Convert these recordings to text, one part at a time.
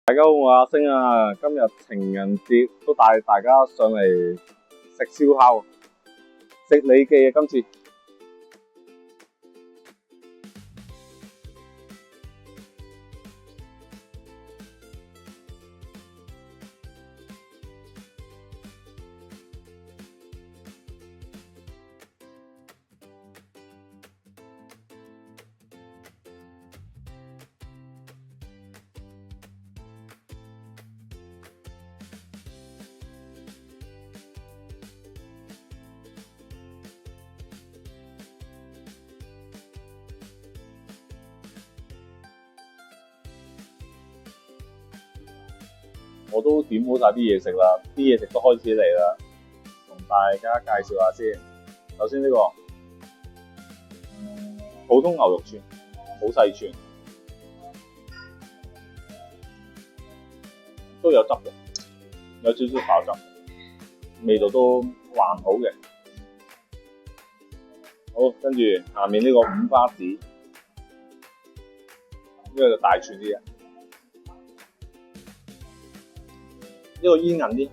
大家好，我阿星啊，今日情人節都帶大家上嚟食燒烤，食李記啊，今次。我都點好晒啲嘢食啦，啲嘢食都開始嚟啦，同大家介紹下先。首先呢個普通牛肉串，好細串，都有汁嘅，有少少爆汁，味道都還好嘅。好，跟住下面呢個五花子，呢個就大串啲嘅。呢個煙韌啲，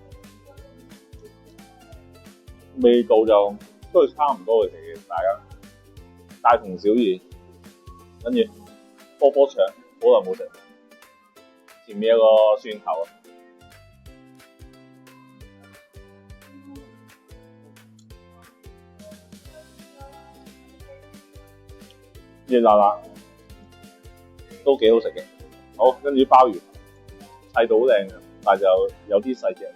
味道就都係差唔多嘅，其實大家大同小異。跟住波波腸，好耐冇食，前面有個蒜頭，熱辣辣，都幾好食嘅。好，跟住鮑魚砌到好靚嘅，但係就有啲細隻。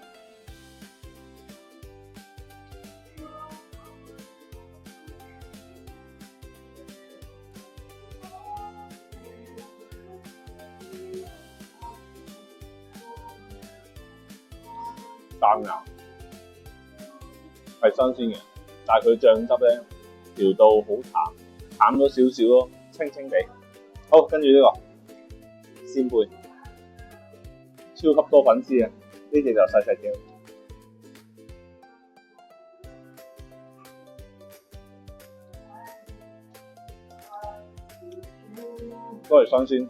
彈牙係新鮮嘅，但係佢醬汁咧調到好淡咗少少咯，清清地。好，跟住呢個鮮貝，超級多粉絲啊！呢隻就細細隻，都係新鮮。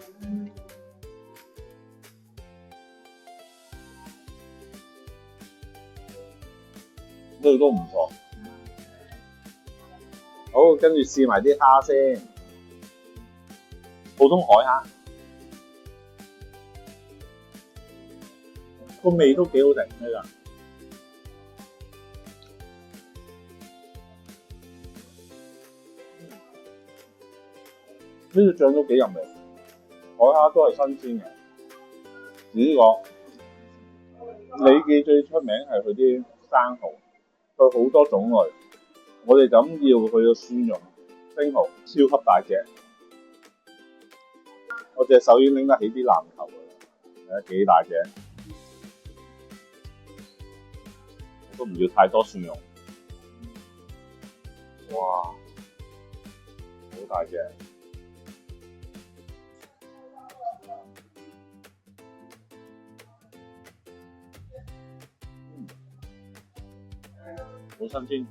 呢個都唔錯。好，跟住試埋啲蝦先，普通海蝦，個味都幾好食呢個。呢個醬都幾入味，海蝦都係新鮮嘅。呢個李記最出名係佢啲生蠔。佢好多種類，我哋就咁要佢個蒜蓉生蠔，超級大隻，我隻手已經拎得起啲籃球㗎啦，幾大隻，我都唔要太多蒜蓉，哇，好大隻，好新鮮。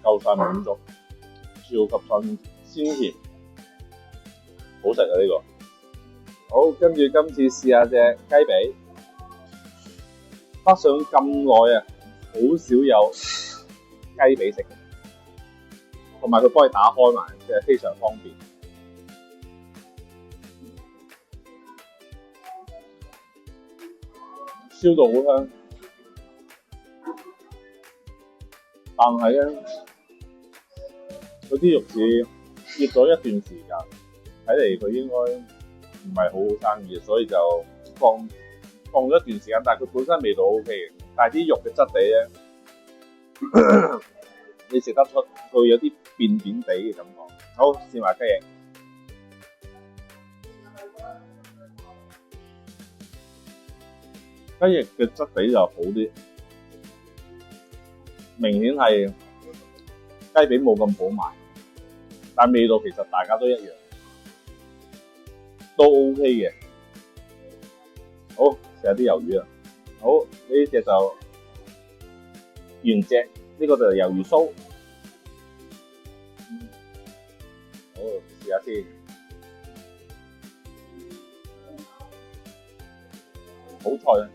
夠晒滿足，超級鮮甜，好食啊呢個。好，跟住今次試下隻雞髀，北上咁耐啊，好少有雞髀食。同埋佢幫你打開埋，即係非常方便。燒到好香，但係咧，嗰啲肉翅醃咗一段時間，睇嚟佢應該唔係好生意，所以就放咗一段時間。但係佢本身味道 OK 嘅，但係啲肉嘅質地咧，你食得出佢有啲扁扁地嘅感覺。好，試埋雞翼，雞翼嘅質地就好啲，明顯係雞髀冇咁好賣，但味道其實大家都一樣，都 OK 嘅。好，食下啲魷魚啦。好，呢隻就原隻，呢個就係魷魚鬚。好，試下先。好菜，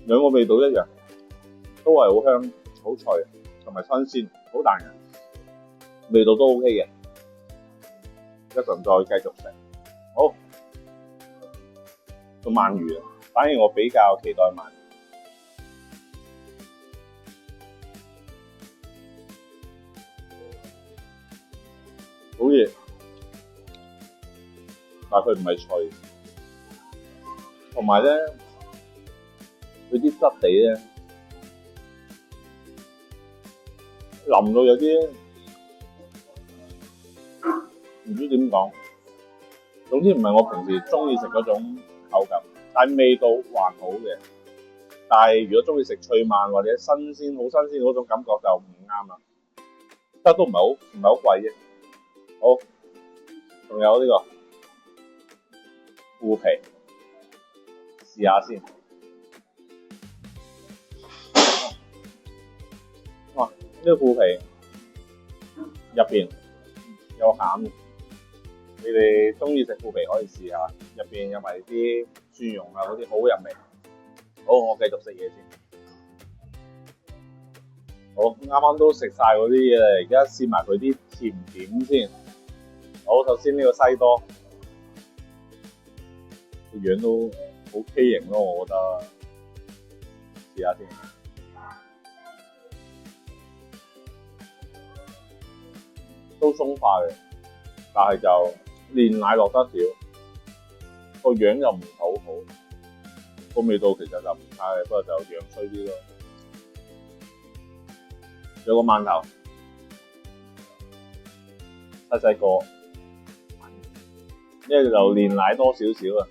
兩個味道一樣，都係好香、好脆同埋新鮮，好彈人，味道都 OK 嘅。一陣再繼續食。好，個鰻魚，反而我比較期待鰻魚。好熱，但係佢唔係脆，同埋咧，佢啲質地咧腍到有啲唔知點講，總之唔係我平時中意食嗰種口感，但係味道還好嘅。但係如果中意食脆鰻或者新鮮好新鮮嗰種感覺就唔啱啦，不過都唔係好貴啫。好，仲有呢個腐皮，試下先。哇！呢個腐皮入邊有餡，你哋中意食腐皮可以試下，入邊有埋啲蒜蓉啊嗰啲好入味。好，我繼續食嘢先。好，啱啱都食晒嗰啲嘢啦，而家試埋佢啲甜點先。好，首先呢個西多個樣都好畸形咯，我覺得。試下先，都鬆化嘅，但係就煉奶落得少，個樣又唔討好，個味道其實就唔差嘅，不過就樣衰啲咯。有個饅頭，細細個。呢個就煉奶多少少啊！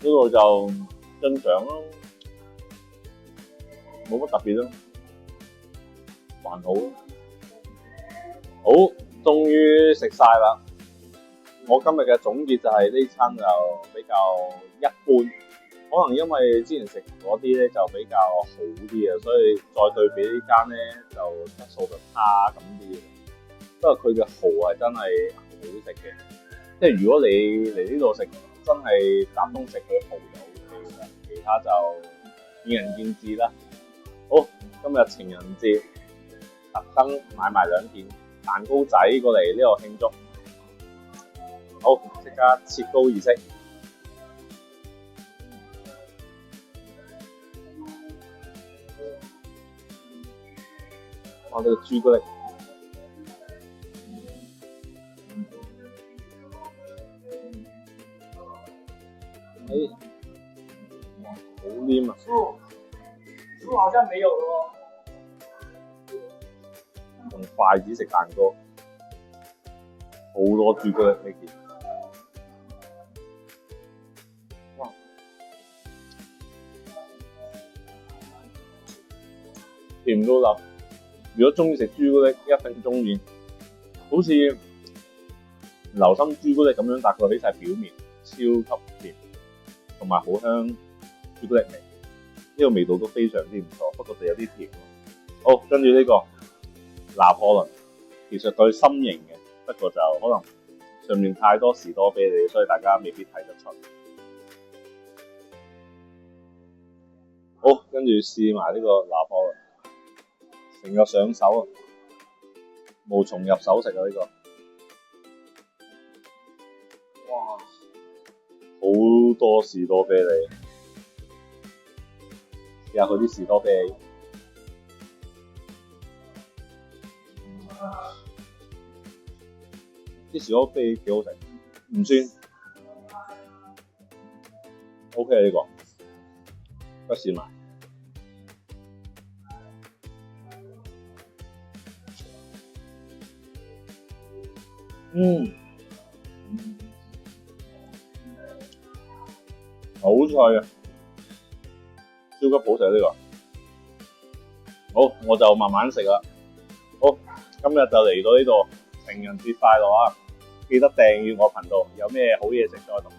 呢個就正常咯，冇乜特別咯，還好。好，終於食晒啦！我今日嘅總結就係呢餐就比較一般。可能因為之前食嗰啲咧就比較好啲嘅，所以再對比呢間咧就質素就差咁啲。不過佢嘅蠔係真係好食嘅，即係如果你嚟呢度食，真係集中食佢蠔就 OK 啦，其他就見仁見智啦。好，今日情人節特登買埋2件蛋糕仔過嚟呢度慶祝。好，即刻切糕儀式。我哋個朱古力，好黏啊！酥好像沒有咯。用筷子食蛋糕，好多朱古力呢件。哇！甜到流。如果中意食朱古力，一定中意。好似流心朱古力咁樣，大概起晒表面，超級甜，同埋好香朱古力味。呢個味道都非常之唔錯，不過就有啲甜。好，跟住呢個拿破崙，其實對心形嘅，不過就可能上面太多士多啤梨，所以大家未必睇得出。好，跟住試埋呢個拿破崙。成個上手啊，無從入手食啊呢個，哇，好多士多啤梨，試下佢啲士多啤梨，啲士多啤梨幾好食，唔酸 ，OK 啊呢個，不試埋。好菜啊，超級好食呢個。好，我就慢慢食啦。好，今日就嚟到呢度，情人節快樂啊！記得訂閱我頻道，有咩好嘢食再同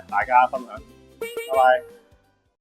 大家分享。拜拜。